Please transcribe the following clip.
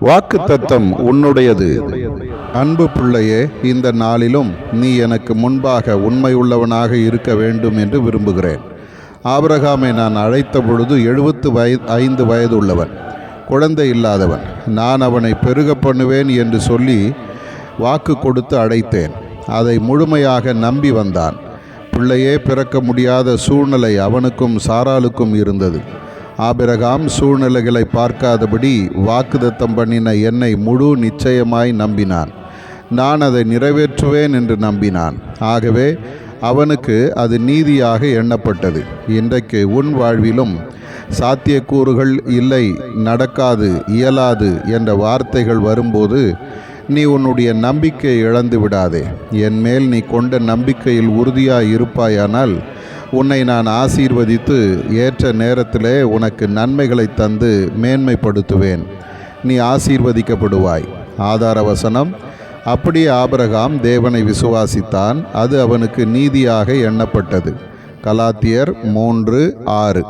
வாக்குத்தத்தம் உன்னுடையது. அன்பு பிள்ளையே, இந்த நாளிலும் நீ எனக்கு முன்பாக உண்மையுள்ளவனாக இருக்க வேண்டும் என்று விரும்புகிறேன். ஆபிரகாமை நான் அழைத்த பொழுது 75 வயது உள்ளவன், குழந்தை இல்லாதவன். நான் அவனை பெருக பண்ணுவேன் என்று சொல்லி வாக்கு கொடுத்து அழைத்தேன். அதை முழுமையாக நம்பி வந்தான். பிள்ளையே பிறக்க முடியாத சூழ்நிலை அவனுக்கும் சாராளுக்கும் இருந்தது. ஆபிரகாம் சூழ்நிலைகளை பார்க்காதபடி வாக்குத்தத்தம் பண்ணின என்னை முழு நிச்சயமாய் நம்பினான். நான் அதை நிறைவேற்றுவேன் என்று நம்பினான். ஆகவே அவனுக்கு அது நீதியாக எண்ணப்பட்டது. இன்றைக்கு உன் வாழ்விலும் சாத்தியக்கூறுகள் இல்லை, நடக்காது, இயலாது என்ற வார்த்தைகள் வரும்போது நீ உன்னுடைய நம்பிக்கையை இழந்து விடாதே. என் மேல் நீ கொண்ட நம்பிக்கையில் உறுதியாய் இருப்பாயானால் உன்னை நான் ஆசீர்வதித்து ஏற்ற நேரத்திலே உனக்கு நன்மைகளை தந்து மேன்மைப்படுத்துவேன். நீ ஆசீர்வதிக்கப்படுவாய். ஆதார வசனம்: அப்படியே ஆபிரகாம் தேவனை விசுவாசித்தான், அது அவனுக்கு நீதியாக எண்ணப்பட்டது. கலாத்தியர் 3:6.